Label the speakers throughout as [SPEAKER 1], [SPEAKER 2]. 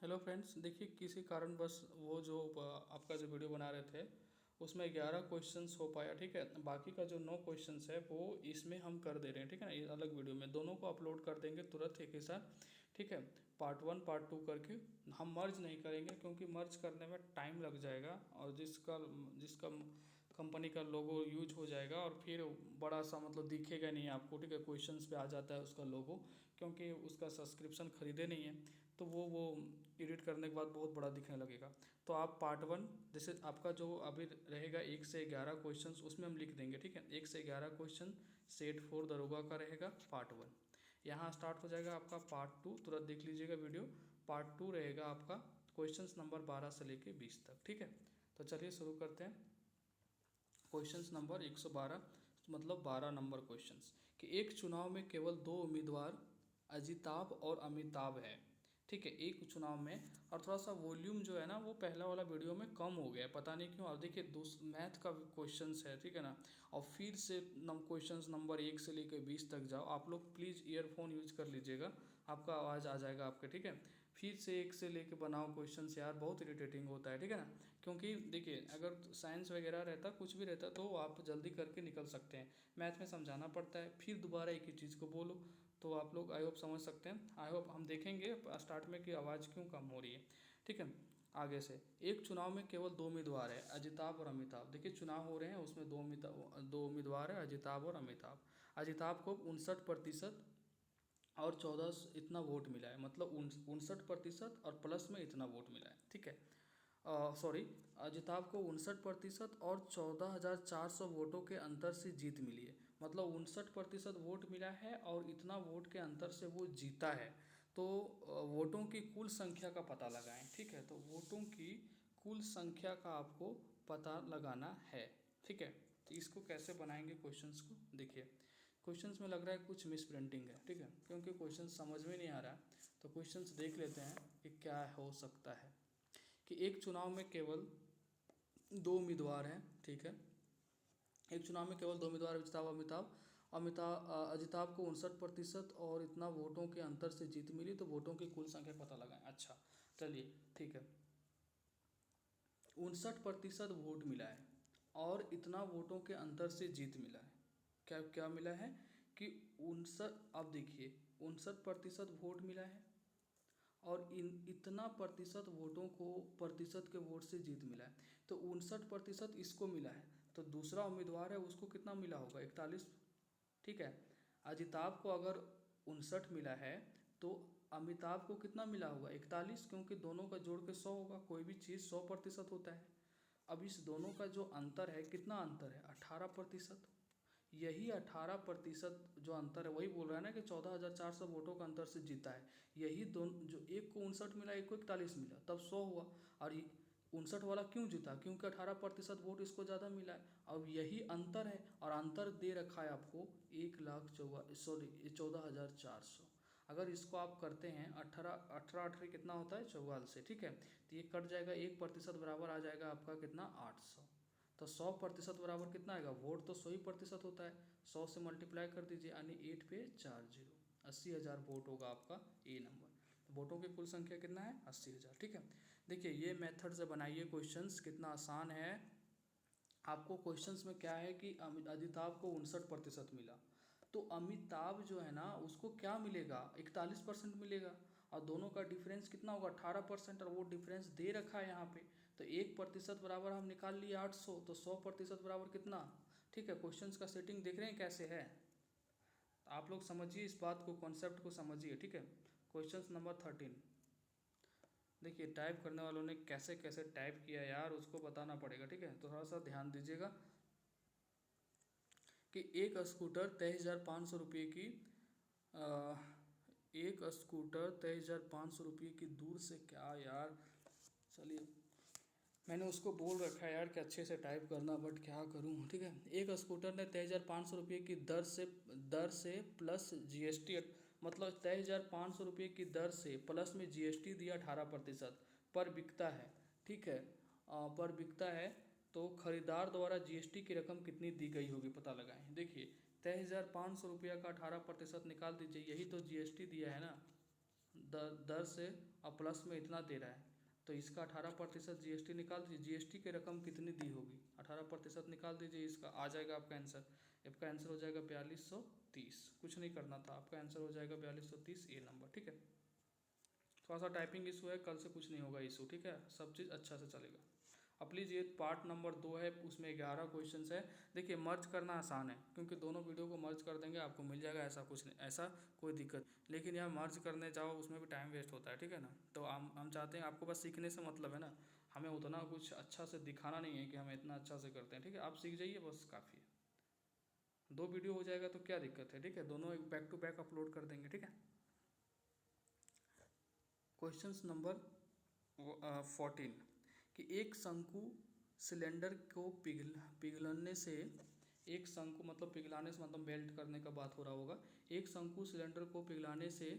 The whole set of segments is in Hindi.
[SPEAKER 1] हेलो फ्रेंड्स, देखिए किसी कारणवश वो जो आपका जो वीडियो बना रहे थे उसमें 11 क्वेश्चंस हो पाया। ठीक है, बाकी का जो 9 क्वेश्चंस है वो इसमें हम कर दे रहे हैं। ठीक है ना, ये अलग वीडियो में दोनों को अपलोड कर देंगे तुरंत एक ही साथ। ठीक है, पार्ट 1 पार्ट 2 करके हम मर्ज नहीं करेंगे क्योंकि मर्ज करने में टाइम लग जाएगा और जिसका जिसका कंपनी का लोगो यूज हो जाएगा और फिर बड़ा सा मतलब दिखेगा नहीं आपको। ठीक है, क्वेश्चंस पे आ जाता है उसका लोगो क्योंकि उसका सब्सक्रिप्शन खरीदे नहीं है, तो वो एडिट करने के बाद बहुत बड़ा दिखने लगेगा। तो आप पार्ट 1 जैसे आपका जो अभी रहेगा 1 से 11 क्वेश्चंस उसमें हम लिख देंगे। ठीक है, 1 से 11 क्वेश्चन सेट 4 दरोगा का रहेगा पार्ट 1। यहाँ स्टार्ट हो जाएगा आपका पार्ट 2, तुरंत देख लीजिएगा वीडियो। पार्ट 2 रहेगा आपका क्वेश्चंस नंबर 12 से लेके 20 तक। ठीक है, तो चलिए शुरू करते हैं। क्वेश्चंस नंबर 112 मतलब 12 नंबर क्वेश्चंस कि एक चुनाव में केवल 2 उम्मीदवार अजिताभ और अमिताभ है। ठीक है, एक चुनाव में। और थोड़ा सा वॉल्यूम जो है ना वो पहला वाला वीडियो में कम हो गया है, पता नहीं क्यों। और देखिए मैथ का क्वेश्चंस है, ठीक है ना। और फिर से क्वेश्चंस नंबर 1 से लेकर 20 तक जाओ। आप लोग प्लीज़ ईयरफोन यूज कर लीजिएगा, आपका आवाज़ आ जाएगा आपके। ठीक है, फिर से 1 से लेके बनाओ क्वेश्चंस, यार बहुत इरिटेटिंग होता है। ठीक है ना, क्योंकि देखिए अगर साइंस वगैरह रहता, कुछ भी रहता, तो आप जल्दी करके निकल सकते हैं। मैथ में समझाना पड़ता है, फिर दोबारा एक ही चीज़ को बोलो। तो आप लोग आई होप समझ सकते हैं। आई होप हम देखेंगे स्टार्ट में कि आवाज़ क्यों कम हो रही है। ठीक है, आगे से एक चुनाव में केवल 2 उम्मीदवार है, अजिताभ और अमिताभ। देखिए चुनाव हो रहे हैं, उसमें दो उम्मीदवार है, अजिताभ और अमिताभ। अजिताभ को 59% और 14 इतना वोट मिला है, मतलब 59% और प्लस में इतना वोट मिला है। ठीक है, सॉरी, अजिताभ को 59% और 14,400 वोटों के अंतर से जीत मिली है। मतलब 59% वोट मिला है और इतना वोट के अंतर से वो जीता है। तो वोटों की कुल संख्या का पता लगाएं। ठीक है, तो वोटों की कुल संख्या का आपको पता लगाना है। ठीक है, तो इसको कैसे बनाएंगे क्वेश्चंस को, देखिए क्वेश्चंस में लग रहा है कुछ मिस प्रिंटिंग है। ठीक है, क्योंकि क्वेश्चन समझ में नहीं आ रहा है, तो क्वेश्चंस देख लेते हैं कि क्या हो सकता है। कि एक चुनाव में केवल 2 उम्मीदवार हैं। ठीक है, एक चुनाव में केवल 2 उम्मीदवार अजिताभ अमिताभ। अजिताभ को 59% और इतना वोटों के अंतर से जीत मिली, तो वोटों की कुल संख्या पता लगाएं। अच्छा चलिए ठीक है, 59% वोट मिला है और इतना वोटों के अंतर से जीत मिला है। क्या क्या मिला है कि 59, अब देखिए 59% वोट मिला है और इतना प्रतिशत वोटों को, प्रतिशत के वोट से जीत मिला है। तो 59% इसको मिला है, तो दूसरा उम्मीदवार है उसको कितना मिला होगा, 41। ठीक है, अजिताभ को अगर 59 मिला है तो अमिताभ को कितना मिला होगा, 41, क्योंकि दोनों का जोड़ के 100 होगा। कोई भी चीज़ 100% होता है। अब इस दोनों का जो अंतर है, कितना अंतर है, 18%। यही 18% जो अंतर है, वही बोल रहा है ना कि 14,400 वोटों का अंतर से जीता है। यही दोनों, जो एक को 59 मिला, एक को 41 मिला, तब 100 हुआ। और 59 वाला क्यों जीता, क्योंकि 18% वोट इसको ज़्यादा मिला है। अब यही अंतर है और अंतर दे रखा है आपको 14,400। अगर इसको आप करते हैं 18 कितना होता है, 44 से। ठीक है, तो ये कट जाएगा, 1% बराबर आ जाएगा आपका कितना, 800। तो 100% बराबर कितना आएगा, वोट तो 100% होता है, 100 से मल्टीप्लाई कर दीजिए, यानी 8 पे 4 जीरो, 80,000 वोट होगा आपका ए नंबर। तो वोटों की कुल संख्या कितना है, 80,000। ठीक है, देखिए ये मेथड से बनाइए क्वेश्चंस, कितना आसान है। आपको क्वेश्चंस में क्या है कि अमिताभ को 59% मिला, तो अमिताभ जो है ना उसको क्या मिलेगा, 41% मिलेगा। और दोनों का डिफरेंस कितना होगा, 18%, और वो डिफरेंस दे रखा है यहाँ पे। तो 1% बराबर हम निकाल लिए 800, तो 100% बराबर कितना। ठीक है, क्वेश्चंस का सेटिंग देख रहे हैं कैसे है, तो आप लोग समझिए इस बात को, कॉन्सेप्ट को समझिए। ठीक है, क्वेश्चन नंबर 13, देखिए टाइप करने वालों ने कैसे कैसे टाइप किया यार, उसको बताना पड़ेगा। ठीक है, तो थोड़ा सा ध्यान दीजिएगा कि एक स्कूटर 23,500 रुपये की, एक स्कूटर 23,500 रुपये की दूर से, क्या यार, चलिए मैंने उसको बोल रखा है यार कि अच्छे से टाइप करना, बट क्या करूं। ठीक है, एक स्कूटर ने 23,500 रुपये की दर से प्लस जीएसटी, मतलब 23,500 रुपये की दर से प्लस में जीएसटी दिया 18% पर बिकता है। ठीक है, पर बिकता है, तो खरीदार द्वारा जीएसटी की रकम कितनी दी गई होगी, पता लगाएं। देखिए 23,500 रुपया का 18% निकाल दीजिए, यही तो जीएसटी दिया है ना, दर से अब प्लस में इतना दे रहा है, तो इसका 18% GST निकाल दीजिए। GST की रकम कितनी दी होगी, 18% निकाल दीजिए, इसका आ जाएगा आपका आंसर। आपका आंसर हो जाएगा 4230। कुछ नहीं करना था, आपका आंसर हो जाएगा 4230 ए नंबर। ठीक है, थोड़ा सा टाइपिंग इशू है, कल से कुछ नहीं होगा इशू। ठीक है, सब चीज़ अच्छा से चलेगा। अब प्लीज़ ये पार्ट नंबर 2 है, उसमें 11 क्वेश्चन है। देखिए मर्ज करना आसान है, क्योंकि दोनों वीडियो को मर्ज कर देंगे आपको मिल जाएगा, ऐसा कुछ नहीं, ऐसा कोई दिक्कत। लेकिन यहाँ मर्ज करने जाओ उसमें भी टाइम वेस्ट होता है। ठीक है ना, तो हम चाहते हैं आपको बस सीखने से मतलब है ना, हमें उतना कुछ अच्छा से दिखाना नहीं है कि हम इतना अच्छा से करते हैं। ठीक है, आप सीख जाइए बस काफ़ी है। 2 वीडियो हो जाएगा तो क्या दिक्कत है। ठीक है, दोनों एक बैक टू बैक अपलोड कर देंगे। ठीक है, क्वेश्चन नंबर 14 कि एक शंकु सिलेंडर को पिघलने से, एक शंकु मतलब पिघलाने से मतलब मेल्ट करने का बात हो रहा होगा। एक शंकु सिलेंडर को पिघलाने से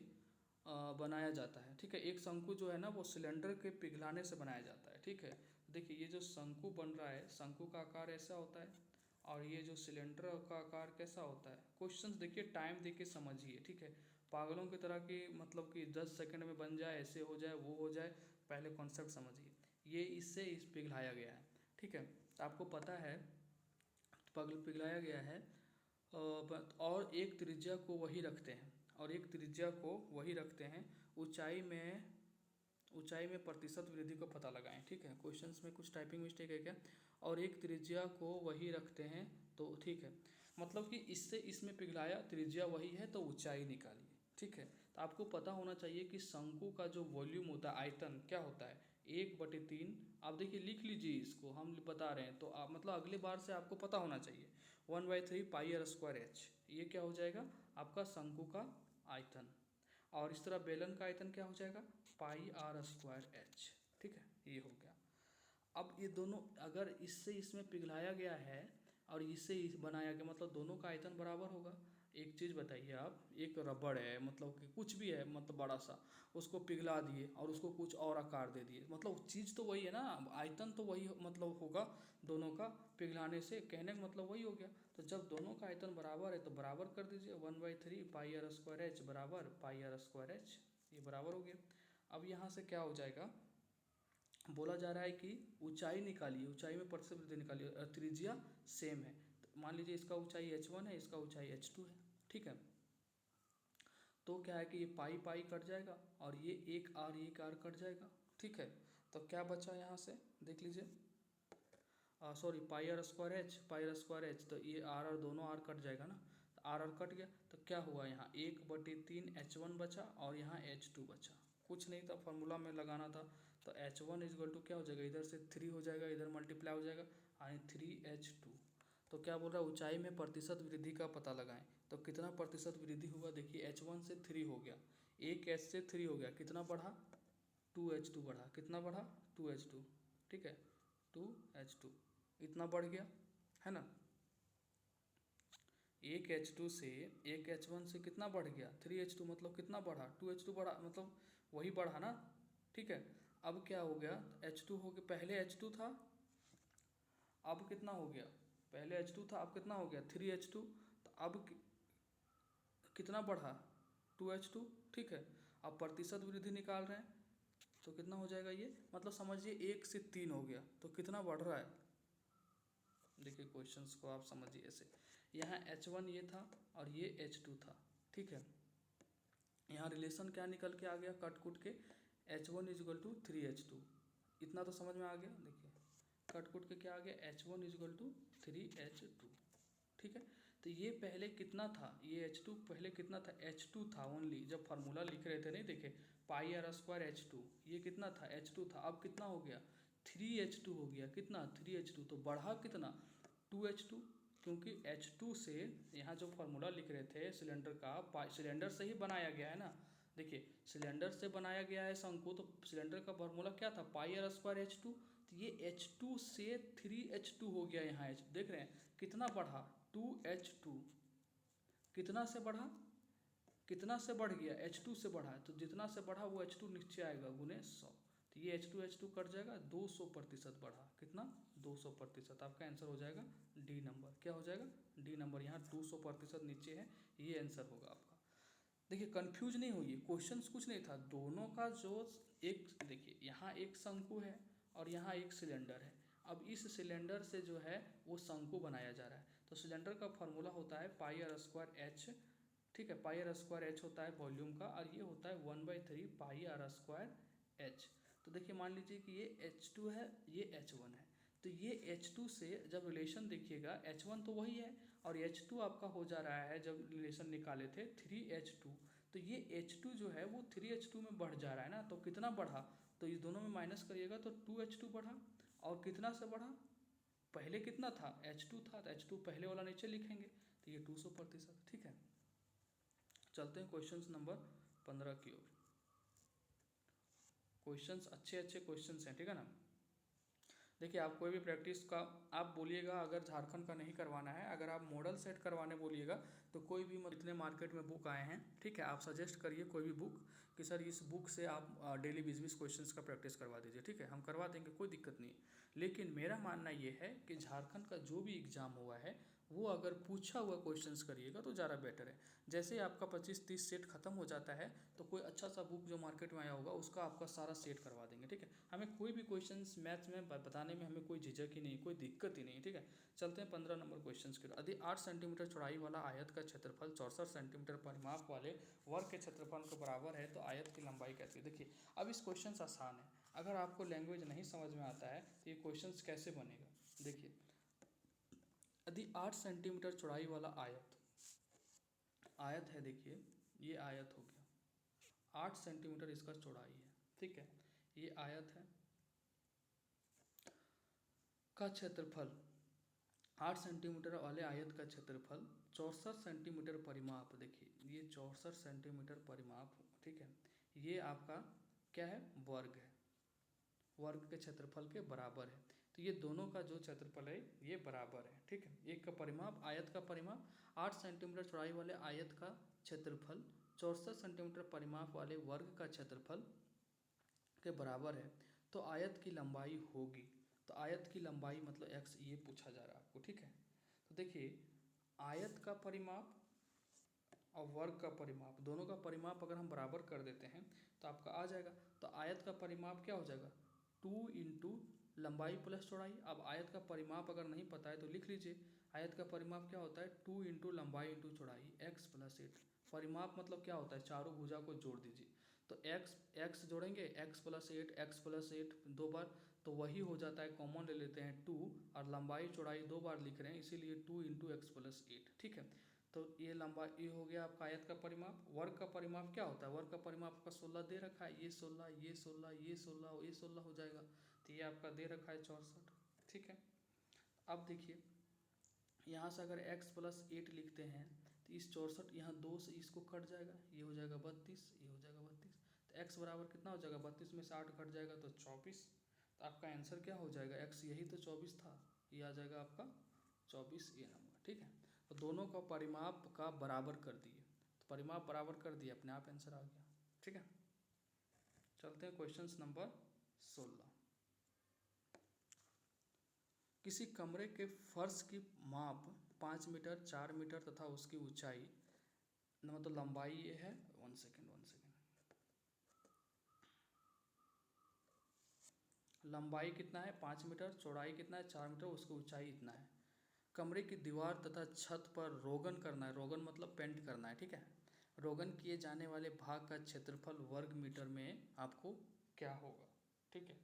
[SPEAKER 1] बनाया जाता है। ठीक है, एक शंकु जो है ना वो सिलेंडर के पिघलाने से बनाया जाता है। ठीक है, देखिए ये जो शंकु बन रहा है, शंकु का आकार ऐसा होता है और ये जो सिलेंडर का आकार कैसा होता है। क्वेश्चंस देखिए टाइम देखिए समझिए। ठीक है, पागलों की तरह की मतलब कि 10 सेकंड में बन जाए, ऐसे हो जाए, वो हो जाए, पहले कॉन्सेप्ट समझिए। ये इससे इस पिघलाया गया है। ठीक है, तो आपको पता है पिघलाया गया है, और एक त्रिज्या को वही रखते हैं, और एक त्रिज्या को वही रखते हैं। ऊंचाई में प्रतिशत वृद्धि को पता लगाएं। ठीक है, क्वेश्चंस में कुछ टाइपिंग मिस्टेक है क्या। और एक त्रिज्या को वही रखते हैं, तो ठीक है, मतलब कि इससे इसमें पिघलाया, त्रिज्या वही है तो ऊंचाई निकालिए। ठीक है, तो आपको पता होना चाहिए कि शंकु का जो वॉल्यूम होता है, आयतन क्या होता है, 1/3। आप देखिए लिख लीजिए, इसको हम बता रहे हैं तो आप मतलब अगले बार से आपको पता होना चाहिए। 1/3 πr²h, ये क्या हो जाएगा आपका शंकु का आयतन। और इस तरह बेलन का आयतन क्या हो जाएगा, πr²h। ठीक है, ये हो गया। अब ये दोनों अगर इससे इसमें पिघलाया गया है और इससे बनाया गया, मतलब दोनों का आयतन बराबर होगा। एक चीज़ बताइए आप, एक रबड़ है मतलब कि कुछ भी है, मतलब बड़ा सा, उसको पिघला दिए और उसको कुछ और आकार दे दिए, मतलब चीज़ तो वही है ना, आयतन तो वही मतलब होगा दोनों का पिघलाने से। कहने का मतलब वही हो गया। तो जब दोनों का आयतन बराबर है तो बराबर कर दीजिए, 1/3 πr² बराबर πr²h, ये बराबर हो गया। अब यहाँ से क्या हो जाएगा, बोला जा रहा है कि ऊंचाई निकालिए, ऊंचाई में प्रतिशत वृद्धि निकालिए, त्रिज्या सेम है। तो मान लीजिए इसका ऊंचाई h1 है, इसका ऊंचाई h2 है। ठीक है, तो क्या है कि ये पाई पाई कट जाएगा और ये एक आर कट जाएगा। ठीक है, तो क्या बचा यहाँ से देख लीजिए, सॉरी πr²h, तो ये आर दोनों आर कट जाएगा ना, तो आर कट गया, तो क्या हुआ यहाँ 1/3 h1 बचा और यहाँ h2 बचा। कुछ नहीं था, फॉर्मूला में लगाना था। तो h1 = क्या हो जाएगा, इधर से 3 हो जाएगा, इधर मल्टीप्लाई हो जाएगा, यानी 3h2। तो क्या बोल रहा है, ऊंचाई में प्रतिशत वृद्धि का पता लगाएं। तो कितना प्रतिशत वृद्धि हुआ, देखिए h1 से 3 हो गया, एक h से 3 हो गया, कितना बढ़ा, 2h2 बढ़ा, कितना बढ़ा, 2h2। ठीक है, 2h2 इतना बढ़ गया है ना। एक h2 से एक h1 से कितना बढ़ गया, 3h2, मतलब कितना बढ़ा, 2h2 बढ़ा, मतलब वही बढ़ा ना। ठीक है, अब क्या हो गया, h2 हो गया, पहले h2 था, अब कितना हो गया, पहले h2 था, अब कितना हो गया 3h2, तो अब कितना बढ़ा, 2h2। ठीक है, अब प्रतिशत वृद्धि निकाल रहे हैं, तो कितना हो जाएगा ये, मतलब समझिए 1 से 3 हो गया, तो कितना बढ़ रहा है। देखिए क्वेश्चंस को आप समझिए ऐसे, यहाँ h1 ये था और ये h2 था। ठीक है, यहाँ रिलेशन क्या निकल के आ गया, कट कुट के h1 = 3h2, इतना तो समझ में आ गया। देखिए कट कुट के क्या आ गया, h1 = 3h2। ठीक है, तो ये पहले कितना था, ये h2 पहले कितना था, h2 था ओनली, जब फार्मूला लिख रहे थे नहीं, देखे πr²h2, ये कितना था, h2 था, अब कितना हो गया 3h2 हो गया, कितना 3h2, तो बढ़ा कितना 2h2, क्योंकि h2 से यहाँ जो फार्मूला लिख रहे थे सिलेंडर का, सिलेंडर से ही बनाया गया है ना। देखिए सिलेंडर से बनाया गया है शंकु, तो सिलेंडर का फार्मूला क्या था, πr²h2, तो ये h2 से 3h2 हो गया, यहाँ h देख रहे हैं कितना बढ़ा, 2h2, कितना से बढ़ा, कितना से बढ़ गया, h2 से बढ़ा है, तो जितना से बढ़ा वो h2 नीचे आएगा गुने 100, तो ये h2 कट जाएगा, 200% बढ़ा, कितना 200%। आपका आंसर हो जाएगा डी नंबर, क्या हो जाएगा डी नंबर, यहाँ 200% नीचे है, ये आंसर होगा आपका। देखिए कंफ्यूज नहीं होइए, क्वेश्चंस कुछ नहीं था, दोनों का जो एक देखिए यहाँ एक शंकु है और यहाँ एक सिलेंडर है। अब इस सिलेंडर से जो है वो शंकु बनाया जा रहा है, तो सिलेंडर का फॉर्मूला होता है पाई आर स्क्वायर एच, ठीक है, पाई आर स्क्वायर एच होता है वॉल्यूम का, और ये होता है 1/3 पाई आर स्क्वायर एच। तो देखिए मान लीजिए कि ये H2 है, ये H1 है, तो ये H2 से जब रिलेशन देखिएगा H1 तो वही है और H2 आपका हो जा रहा है, जब रिलेशन निकाले थे 3H2, तो ये H2 जो है वो 3H2 में बढ़ जा रहा है ना, तो कितना बढ़ा, तो इस दोनों में माइनस करिएगा तो 2H2 बढ़ा, और कितना से बढ़ा, पहले कितना था H2 था, तो H2 पहले वाला नीचे लिखेंगे, तो ये 200%, ठीक है। चलते हैं क्वेश्चन नंबर 15 की ओर। क्वेश्चंस अच्छे अच्छे क्वेश्चंस हैं, ठीक है ना। देखिए आप कोई भी प्रैक्टिस का आप बोलिएगा, अगर झारखंड का नहीं करवाना है, अगर आप मॉडल सेट करवाने बोलिएगा तो कोई भी इतने मार्केट में बुक आए हैं, ठीक है, आप सजेस्ट करिए कोई भी बुक कि सर इस बुक से आप डेली 20-20 क्वेश्चंस का प्रैक्टिस करवा दीजिए, ठीक है, हम करवा देंगे, कोई दिक्कत नहीं। लेकिन मेरा मानना ये है कि झारखंड का जो भी एग्ज़ाम हुआ है वो अगर पूछा हुआ क्वेश्चंस करिएगा तो ज़्यादा बेटर है। जैसे ही आपका 25-30 सेट खत्म हो जाता है तो कोई अच्छा सा बुक जो मार्केट में आया होगा उसका आपका सारा सेट करवा देंगे, ठीक है। हमें कोई भी क्वेश्चंस मैथ्स में बताने में हमें कोई झिझक ही नहीं, कोई दिक्कत ही नहीं, ठीक है। चलते हैं 15 नंबर क्वेश्चन की। यदि 8 सेंटीमीटर चौड़ाई वाला आयत का क्षेत्रफल 64 सेंटीमीटर परिमाप वाले वर्ग के क्षेत्रफल के बराबर है तो आयत की लंबाई कैसी है। देखिए अब इस क्वेश्चन आसान है, अगर आपको लैंग्वेज नहीं समझ में आता है तो ये क्वेश्चन कैसे बनेगा। देखिए यदि 8 सेंटीमीटर चौड़ाई वाला आयत है, देखिए ये आयत हो गया, 8 सेंटीमीटर इसका चौड़ाई है, ठीक है, ये आयत है का क्षेत्रफल, 8 सेंटीमीटर वाले आयत का क्षेत्रफल 64 सेंटीमीटर परिमाप, देखिए ये 64 सेंटीमीटर परिमाप, ठीक है, ये आपका क्या है, वर्ग है, वर्ग के क्षेत्रफल के बराबर है। तो ये दोनों का जो क्षेत्रफल है ये बराबर है, ठीक है। एक का परिमाप, आयत का परिमाप 8 सेंटीमीटर चौड़ाई वाले आयत का क्षेत्रफल 64 सेंटीमीटर परिमाप वाले वर्ग का क्षेत्रफल के बराबर है तो आयत की लंबाई होगी। तो आयत की लंबाई मतलब x ये पूछा जा रहा है आपको, ठीक है। तो देखिए आयत का परिमाप और वर्ग का परिमाप, दोनों का परिमाप अगर हम बराबर कर देते हैं तो आपका आ जाएगा। तो आयत का परिमाप क्या हो जाएगा, 2 इंटू लंबाई प्लस चौड़ाई। अब आयत का परिमाप अगर नहीं पता है तो लिख लीजिए, आयत का परिमाप क्या होता है, 2 इंटू लंबाई इंटू चौड़ाई, x प्लस 8। परिमाप मतलब क्या होता है, चारों भुजा को जोड़ दीजिए, तो x जोड़ेंगे, x प्लस 8, x प्लस 8 दो बार, तो वही हो जाता है, कॉमन ले लेते हैं 2, और लंबाई चौड़ाई दो बार लिख रहे हैं इसीलिए 2 इंटू एक्स प्लस 8, ठीक है। तो ये लंबाई ये हो गया आपका आयत का परिमाप। वर्ग का परिमाप क्या होता है, वर्ग का परिमाप आपका 16 दे रखा है, ये 16, ये 16, ये 16, ये 16 हो जाएगा, तो ये आपका दे रखा है 64, ठीक है। अब देखिए यहाँ से अगर x प्लस 8 लिखते हैं तो इस 64 यहाँ 2 से इसको कट जाएगा, ये हो जाएगा 32, ये हो जाएगा 32, तो x बराबर कितना हो जाएगा, 32 में से 8 कट जाएगा तो 24। तो आपका आंसर क्या हो जाएगा, x यही तो 24 था, ये आ जाएगा आपका 24 ये नंबर, ठीक है। तो दोनों का परिमाप का बराबर कर दिए, तो परिमाप बराबर कर दिए, अपने आप आंसर आ गया, ठीक है। चलते हैं क्वेश्चन नंबर 16। किसी कमरे के फर्श की माप 5 मीटर, 4 मीटर तथा उसकी ऊंचाई मतलब लंबाई ये है, 1 सेकेंड लंबाई कितना है 5 मीटर, चौड़ाई कितना है 4 मीटर, उसकी ऊंचाई इतना है। कमरे की दीवार तथा छत पर रोगन करना है, रोगन मतलब पेंट करना है, ठीक है। रोगन किए जाने वाले भाग का क्षेत्रफल वर्ग मीटर में आपको क्या होगा, ठीक है।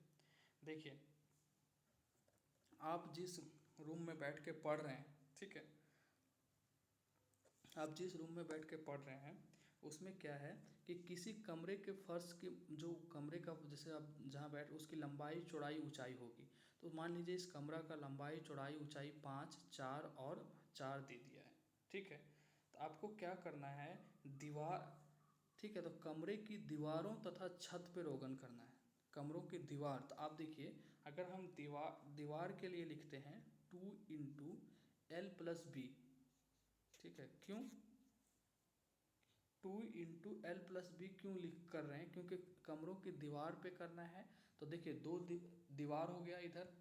[SPEAKER 1] देखिए आप जिस रूम में बैठ के पढ़ रहे हैं, ठीक है, आप जिस रूम में बैठ के पढ़ रहे हैं उसमें क्या है कि किसी कमरे के फर्श की जो कमरे का जैसे आप जहाँ बैठ उसकी लंबाई चौड़ाई ऊंचाई होगी, तो मान लीजिए इस कमरा का लंबाई चौड़ाई ऊंचाई 5, 4 और 4 दे दिया है, ठीक है। तो आपको क्या करना है, दीवार, ठीक है, तो कमरे की दीवारों तथा छत पे रोगन करना है, कमरों की दीवार। तो आप देखिए अगर हम दीवार के लिए लिखते हैं 2 इंटू एल प्लस बी, ठीक है, क्यों 2 इंटू एल प्लस बी क्यों लिख कर रहे हैं, क्योंकि कमरों की दीवार पे करना है। तो देखिए दो दीवार हो गया, इधर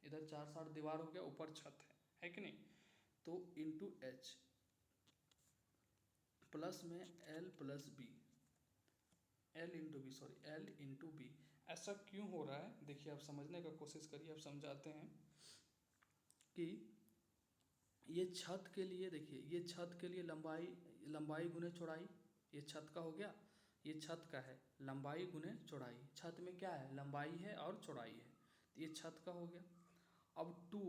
[SPEAKER 1] इधर 4 4 दीवार हो गया, ऊपर छत है कि नहीं, तो इंटू एच, प्लस में L plus B, L into B, sorry L into B. ऐसा क्यों हो रहा है देखिए, आप समझने का कोशिश करिए। आप समझाते हैं कि ये छत के लिए, देखिए ये छत के लिए लंबाई गुने चौड़ाई, ये छत का हो गया, ये छत का है लंबाई गुने चौड़ाई। छत में क्या है, लंबाई है और चौड़ाई है, तो ये छत का हो गया। अब 2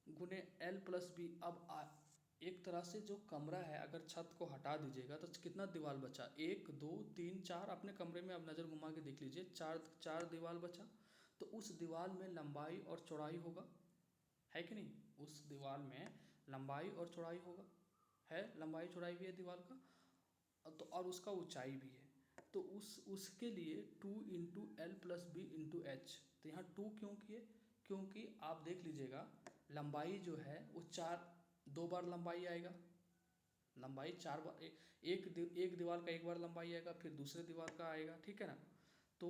[SPEAKER 1] गुने एल प्लस बी। अब एक तरह से जो कमरा है, अगर छत को हटा दीजिएगा तो कितना दीवार बचा, 1 2 3 4। अपने कमरे में अब नज़र घुमा के देख लीजिए, चार दीवार बचा। तो उस दीवार में लंबाई और चौड़ाई होगा, है कि नहीं? उस दीवार में लंबाई और चौड़ाई होगा, है लंबाई चौड़ाई भी है दीवार का, तो और उसका ऊंचाई भी है। तो उसके लिए 2 into L plus B into H. तो यहाँ 2 क्यों किए, क्योंकि आप देख लीजिएगा लंबाई जो है वो 2 बार लंबाई आएगा, लंबाई 4 बार, एक दीवार का 1 बार लंबाई आएगा, फिर दूसरे दीवार का आएगा, ठीक है ना। तो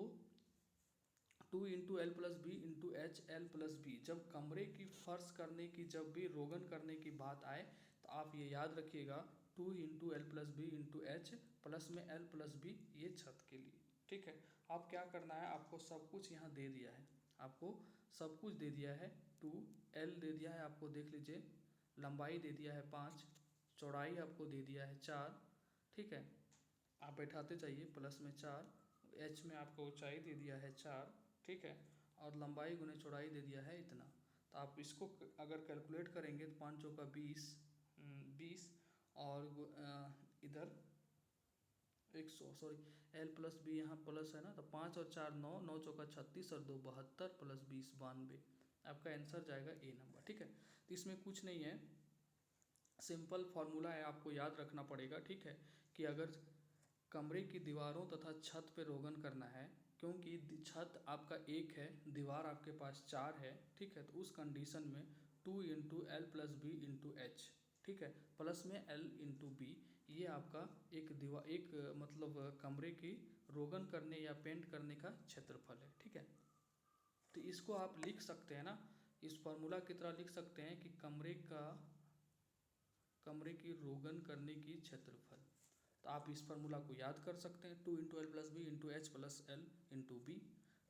[SPEAKER 1] 2 into L plus B into H L plus B. जब कमरे की फर्श करने की, जब भी रोगन करने की बात आए तो आप ये याद रखिएगा 2 into L plus B into H plus में एल प्लस बी, ये छत के लिए, ठीक है। आप क्या करना है, आपको सब कुछ यहाँ दे दिया है, आपको सब कुछ दे दिया है। 2 एल दे दिया है आपको, देख लीजिए लंबाई दे दिया है 5, चौड़ाई आपको दे दिया है 4, ठीक है। आप बैठाते जाइए, प्लस में 4, एच में आपको ऊंचाई दे दिया है 4, ठीक है, और लंबाई गुने चौड़ाई दे दिया है इतना। तो आप इसको अगर कैलकुलेट करेंगे तो 5 चौका 20, और इधर 100, सॉरी एल प्लस बी यहाँ प्लस है ना, तो 5 और 4 9, 9 चौका 36 और 2 72 प्लस 20 92। आपका आंसर जाएगा ए नंबर, ठीक है। तो इसमें कुछ नहीं है, सिंपल फार्मूला है, आपको याद रखना पड़ेगा, ठीक है। कि अगर कमरे की दीवारों तथा छत पे रोगन करना है, क्योंकि छत आपका 1 है, दीवार आपके पास 4 है, ठीक है, तो उस कंडीशन में 2 into L plus B into H, ठीक है, प्लस में एल इंटू बी, ये आपका एक मतलब कमरे की रोगन करने या पेंट करने का क्षेत्रफल है, ठीक है। तो इसको आप लिख सकते हैं ना, इस फार्मूला की तरह लिख सकते हैं कि कमरे की रोगन करने की क्षेत्रफल। तो आप इस फार्मूला को याद कर सकते हैं, 2 into L plus B into H plus L into B,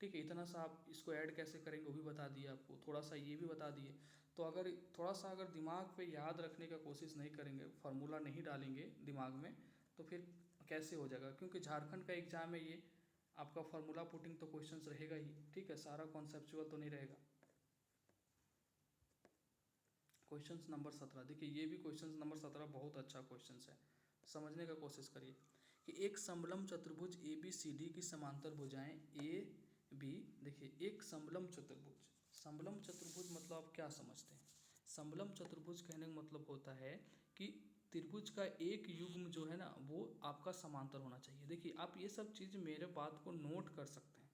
[SPEAKER 1] ठीक है। इतना सा आप इसको ऐड कैसे करेंगे वो भी बता दिए आपको, थोड़ा सा ये भी बता दिए। तो अगर थोड़ा सा अगर दिमाग पे याद रखने का कोशिश नहीं करेंगे, फार्मूला नहीं डालेंगे दिमाग में, तो फिर कैसे हो जाएगा, क्योंकि झारखंड का एग्जाम है ये, आपका फार्मूला पुटिंग तो क्वेश्चंस रहेगा ही, ठीक है, सारा कॉन्सेप्चुअल तो नहीं रहेगा। क्वेश्चन नंबर 17, देखिए ये भी क्वेश्चन नंबर 17 बहुत अच्छा क्वेश्चन है, समझने का कोशिश करिए। कि एक समलंब चतुर्भुज ए बी सी डी की समांतर भुजाएं ए बी, देखिए एक समलंब चतुर्भुज मतलब आप क्या समझते हैं? समलंब चतुर्भुज कहने का मतलब होता है कि त्रिभुज का एक युग्म जो है ना वो आपका समांतर होना चाहिए। देखिए आप ये सब चीज़ मेरे बात को नोट कर सकते हैं,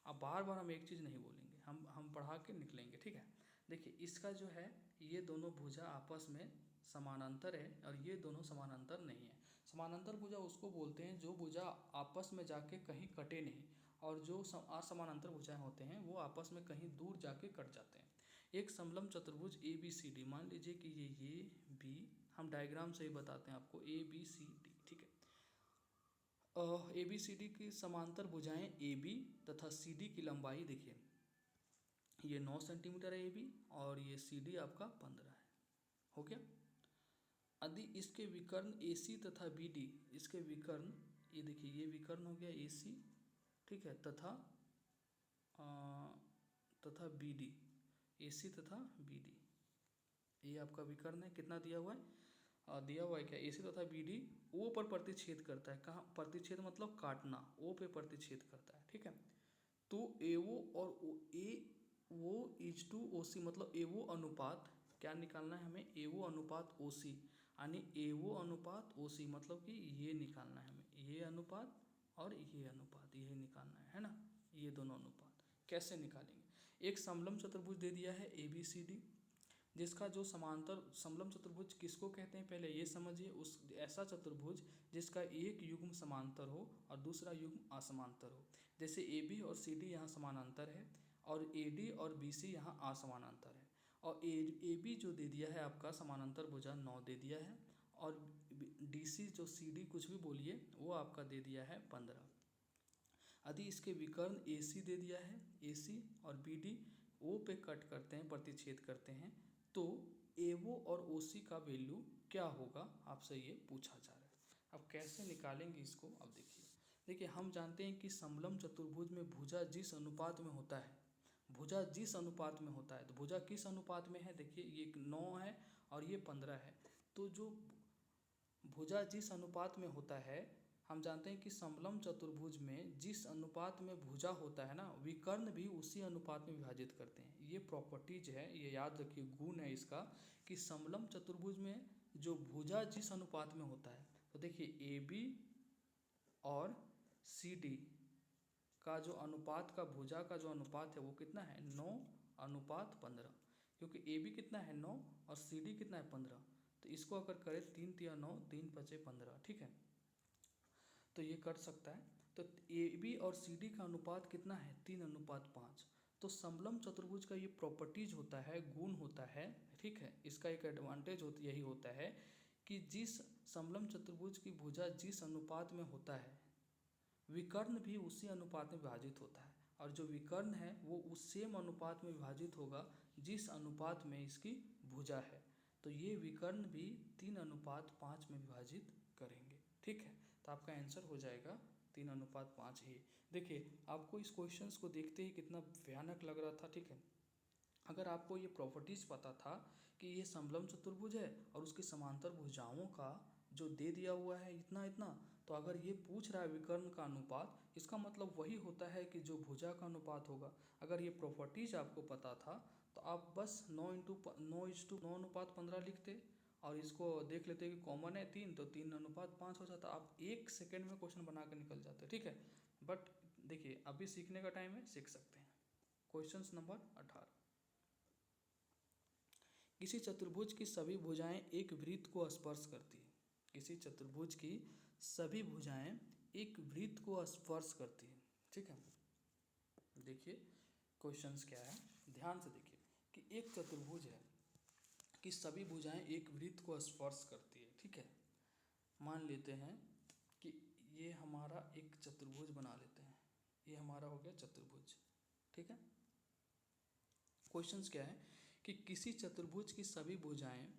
[SPEAKER 1] अब बार बार हम एक चीज़ नहीं बोलेंगे, हम पढ़ा के निकलेंगे, ठीक है। देखिए इसका जो है, ये दोनों भुजा आपस में समानांतर है और ये दोनों समानांतर नहीं है। समानांतर भुजा उसको बोलते हैं जो भुजा आपस में जाके कहीं कटे नहीं, और जो असमानांतर भुजाएं होते हैं वो आपस में कहीं दूर जाके कट जाते हैं। एक समलंब चतुर्भुज ए बी सी डी, मान लीजिए कि ये बी, हम डायग्राम से ही बताते हैं आपको, ए बी सी डी, ठीक है। ए बी सी डी की समांतर भुजाएं ए बी तथा सी डी की लंबाई देखिए, ये 9 सेंटीमीटर है ए बी, और ये सी डी आपका 15 है, हो गया। यदि इसके विकर्ण ए सी तथा बी डी, इसके विकर्ण, ये देखिए ये विकर्ण हो गया ए सी, ठीक है, तथा बी डी, ए सी तथा बी डी, ये आपका विकर्ण है, कितना दिया हुआ है, दिया हुआ है क्या, ए सी तथा बी डी ओ पर प्रतिच्छेद करता है। कहाँ प्रतिच्छेद मतलब काटना, ओ पे प्रतिच्छेद करता है, ठीक है। तो ए ओ और ए वो इज टू ओ सी, मतलब ए वो अनुपात क्या निकालना है हमें, ए वो अनुपात ओ सी, यानी ए वो अनुपात ओ सी, मतलब कि ये निकालना है हमें, ये अनुपात और ये अनुपात, ये निकालना है ना, ये दोनों अनुपात कैसे निकालेंगे। एक समलंब चतुर्भुज दे दिया है ए बी सी डी, जिसका जो समांतर, समलंब चतुर्भुज किसको कहते हैं पहले ये समझिए, उस ऐसा चतुर्भुज जिसका एक युग्म समांतर हो और दूसरा युग्म असमांतर हो। जैसे ए बी और सी डी यहाँ समानांतर है, और ए डी और बी सी यहाँ असमानांतर है, और ए बी जो दे दिया है आपका समानांतर भुजा 9 दे दिया है, और DC जो CD कुछ भी बोलिए वो आपका दे दिया है 15। यदि इसके विकर्ण AC दे दिया है, AC और BD O पे कट करते हैं, प्रतिच्छेद करते हैं, तो AO और OC का वैल्यू क्या होगा आपसे ये पूछा जा रहा है। अब कैसे निकालेंगे इसको, अब देखिए हम जानते हैं कि समलंब चतुर्भुज में भुजा जिस अनुपात में होता है, भुजा जिस अनुपात में होता है, तो भुजा किस अनुपात में है, देखिए ये 9 है और ये 15 है। तो जो भुजा जिस अनुपात में होता है, हम जानते हैं कि समलंब चतुर्भुज में जिस अनुपात में भुजा होता है ना, विकर्ण भी उसी अनुपात में विभाजित करते हैं। ये प्रॉपर्टीज है, ये याद रखिए, गुण है इसका कि समलंब चतुर्भुज में जो भुजा जिस अनुपात में होता है, तो देखिए AB और CD का जो अनुपात का भुजा का जो अनुपात है वो कितना है, 9:15, क्योंकि AB कितना है 9 और CD कितना है 15। तो इसको अगर करें 3 तिया 9, 3 पचे 15, ठीक है, तो ये कर सकता है। तो AB और CD का अनुपात कितना है, 3:5। तो समलंब चतुर्भुज का ये प्रॉपर्टीज होता है, गुण होता है, ठीक है। इसका एक एडवांटेज यही होता है कि जिस समलंब चतुर्भुज की भुजा जिस अनुपात में होता है, विकर्ण भी उसी अनुपात में विभाजित होता है, और जो विकर्ण है वो उस सेम अनुपात में विभाजित होगा जिस अनुपात में इसकी भुजा है। तो ये विकर्ण भी 3:5 में विभाजित करेंगे, ठीक है। तो आपका आंसर हो जाएगा 3:5 ही। देखिए आपको इस क्वेश्चंस को देखते ही कितना भयानक लग रहा था, ठीक है। अगर आपको ये प्रॉपर्टीज पता था कि ये समलंब चतुर्भुज है और उसकी समांतर भुजाओं का जो दे दिया हुआ है इतना इतना, तो अगर ये पूछ रहा है विकर्ण का अनुपात, इसका मतलब वही होता है कि जो भुजा का अनुपात होगा। अगर ये प्रॉपर्टीज आपको पता था तो आप बस 9:9:9:15 लिखते और इसको देख लेते कि कॉमन है 3, तो 3:5 हो जाता। आप 1 सेकेंड में क्वेश्चन बना के निकल जाते, ठीक है। बट देखिए अभी सीखने का टाइम है, सीख सकते हैं। क्वेश्चन नंबर 18, किसी चतुर्भुज की सभी भुजाएं एक वृत्त को स्पर्श करती है। किसी चतुर्भुज की सभी भुजाएं एक वृत्त को स्पर्श करती है, ठीक है। देखिए क्वेश्चंस क्या है, ध्यान से देखिए कि एक चतुर्भुज है कि सभी भुजाएं एक वृत्त को स्पर्श करती है, ठीक है। मान लेते हैं कि ये हमारा एक चतुर्भुज बना लेते हैं, ये हमारा हो गया चतुर्भुज, ठीक है। क्वेश्चंस क्या है कि किसी चतुर्भुज की सभी भुजाएं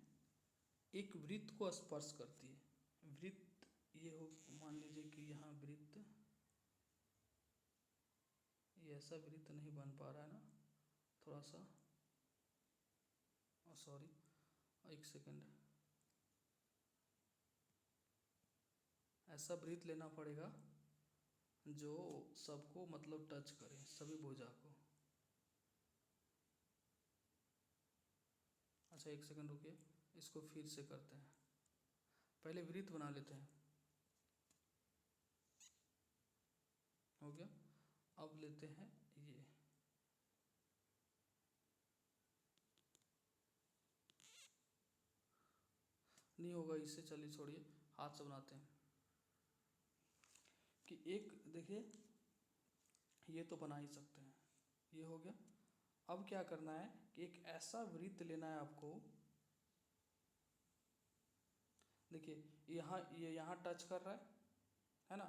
[SPEAKER 1] एक वृत्त को स्पर्श करती है। वृत्त ये हो, मान लीजिए कि यहाँ वृत्त, ये ऐसा वृत्त नहीं बन पा रहा है ना, थोड़ा सा सॉरी, एक सेकेंड, ऐसा वृत्त लेना पड़ेगा जो सबको मतलब टच करे, सभी भुजा को। अच्छा एक सेकंड रुकिए, इसको फिर से करते हैं, पहले वृत्त बना लेते हैं, हो गया। अब लेते हैं ये, नहीं होगा इससे, चलिए छोड़िए, हाथ से बनाते हैं कि एक, देखिए ये तो बना ही सकते हैं, ये हो गया। अब क्या करना है कि एक ऐसा वृत्त लेना है आपको, देखिए यहाँ ये यहाँ टच कर रहा है ना,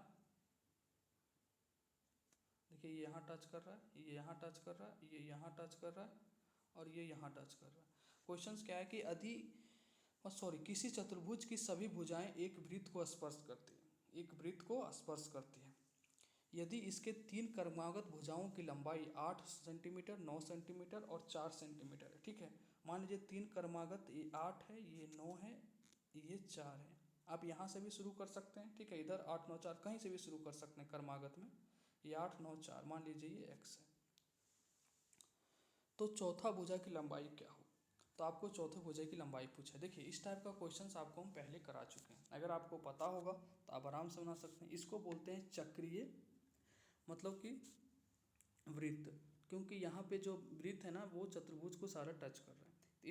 [SPEAKER 1] देखिए ये यहाँ टच कर रहा है, ये यहाँ टच कर रहा है, ये यहाँ टच कर रहा है और ये यहाँ टच कर रहा है। क्वेश्चंस क्या है कि किसी चतुर्भुज की सभी भुजाएं एक वृत्त को स्पर्श करती है, एक वृत्त को स्पर्श करती है यदि इसके 3 क्रमागत भुजाओं की लंबाई 8 सेंटीमीटर, 9 सेंटीमीटर और 4 सेंटीमीटर है, ठीक है। मान लीजिए 3 क्रमागत, ये 8 है, ये 9 है, ये 4 है। आप यहाँ से भी शुरू कर सकते हैं, ठीक है, इधर 8 9 4 कहीं से भी शुरू कर सकते हैं क्रमागत में। ये 8 9 4, मान लीजिए ये x है। तो चौथा भुजा की लंबाई क्या हो, तो आपको चौथे भुजा की लंबाई पूछा है। देखिए इस टाइप का क्वेश्चंस आपको हम पहले करा चुके हैं, अगर आपको पता होगा तो आप आराम से बना सकते हैं। इसको बोलते हैं चक्रीय, मतलब कि वृत्त, क्योंकि यहाँ पे जो वृत्त है ना वो चतुर्भुज को सारा टच कर रहा है। तो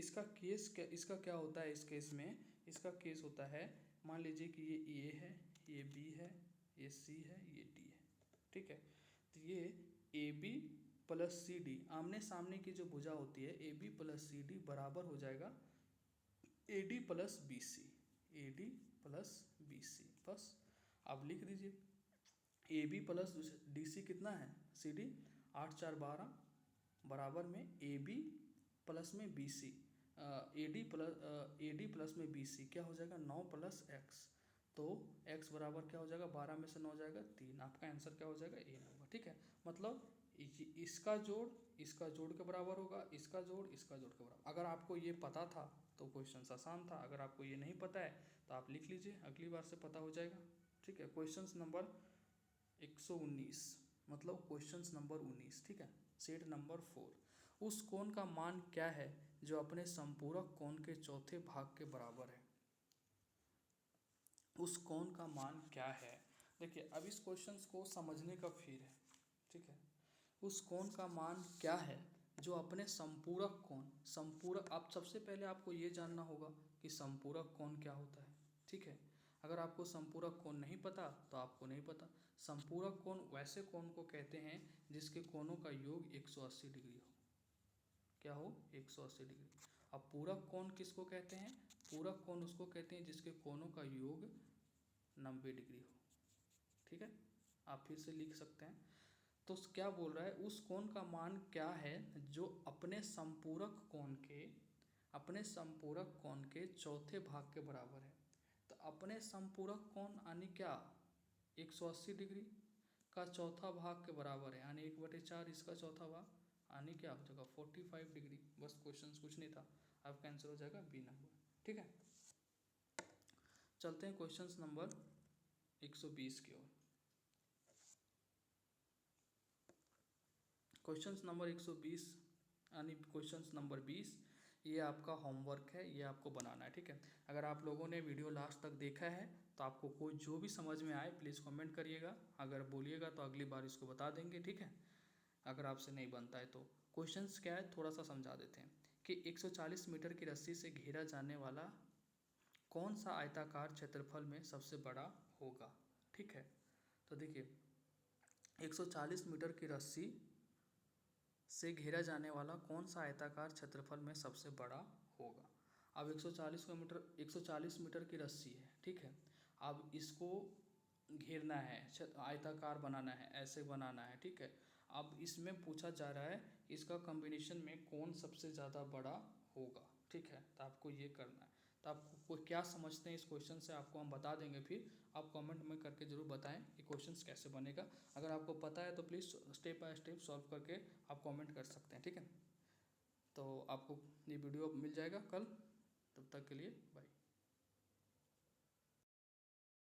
[SPEAKER 1] इसका क्या होता है, इस केस में इसका केस होता है, मान लीजिए कि ये A है, ये B है, ये C है, ये D है, ठीक है। तो ये AB प्लस CD, आमने सामने की जो भुजा होती है AB प्लस CD बराबर हो जाएगा AD plus BC। AD plus BC, बस आप लिख दीजिए। AB प्लस DC कितना है, CD 8 4 12 बराबर में AB प्लस में BC, AD प्लस में BC क्या हो जाएगा 9 प्लस x, तो x बराबर क्या हो जाएगा 12 में से 9 जाएगा 3, आपका आंसर क्या हो जाएगा A होगा। ठीक है, मतलब इसका जोड़ के बराबर होगा, इसका जोड़ के बराबर। अगर आपको ये पता था तो क्वेश्चन आसान था, अगर आपको ये नहीं पता है तो आप लिख लीजिए, अगली बार से पता हो जाएगा। ठीक है, क्वेश्चन नंबर 119 मतलब क्वेश्चन नंबर 19। ठीक है, सेट नंबर 4, उस कोण का मान क्या है जो अपने संपूरक कोण के चौथे भाग के बराबर है। उस कोण का मान क्या है, देखिए अब इस क्वेश्चन को समझने का फिर है। ठीक है, उस कोण का मान क्या है जो अपने संपूरक कोण, आप सबसे पहले आपको ये जानना होगा कि संपूरक कोण क्या होता है। ठीक है, अगर आपको संपूरक कोण नहीं पता तो आपको नहीं पता। संपूरक कोण वैसे कोण को कहते हैं जिसके कोणों का योग 180 डिग्री हो, क्या हो 180 डिग्री। अब पूरक कोण किसको कहते हैं, पूरक कोण उसको कहते हैं जिसके कोणों का योग 90 डिग्री हो। ठीक है, आप फिर से लिख सकते हैं। तो क्या बोल रहा है, उस कोण का मान क्या है जो अपने संपूरक कोण के चौथे भाग के बराबर है। तो अपने संपूरक कोण यानी क्या 180 डिग्री का चौथा भाग के बराबर है, यानी 1/4 इसका चौथा भाग, यानी क्या हो जाएगा 45 डिग्री। बस क्वेश्चन कुछ नहीं था, आपका आंसर हो जाएगा बी नंबर। ठीक है, चलते हैं क्वेश्चन नंबर 120 की ओर। क्वेश्चन नंबर 120 यानी क्वेश्चन नंबर 20, ये आपका होमवर्क है, ये आपको बनाना है। ठीक है, अगर आप लोगों ने वीडियो लास्ट तक देखा है तो आपको कोई जो भी समझ में आए प्लीज़ कमेंट करिएगा, अगर बोलिएगा तो अगली बार इसको बता देंगे। ठीक है, अगर आपसे नहीं बनता है तो क्वेश्चंस क्या है थोड़ा सा समझा देते हैं कि 140 मीटर की रस्सी से घेरा जाने वाला कौन सा आयताकार क्षेत्रफल में सबसे बड़ा होगा। ठीक है, तो देखिए 140 मीटर की रस्सी से घेरा जाने वाला कौन सा आयताकार क्षेत्रफल में सबसे बड़ा होगा। अब 140 मीटर की रस्सी है। ठीक है, अब इसको घेरना है, आयताकार बनाना है, ऐसे बनाना है। ठीक है, अब इसमें पूछा जा रहा है इसका कॉम्बिनेशन में कौन सबसे ज़्यादा बड़ा होगा। ठीक है, तो आपको ये करना है। तो आपको क्या समझते हैं इस क्वेश्चन से आपको हम बता देंगे, फिर आप कमेंट में करके ज़रूर बताएं कि क्वेश्चन कैसे बनेगा। अगर आपको पता है तो please step by step solve करके आप कमेंट कर सकते हैं। ठीक है, तो आपको ये वीडियो मिल जाएगा कल, तब तक के लिए बाय।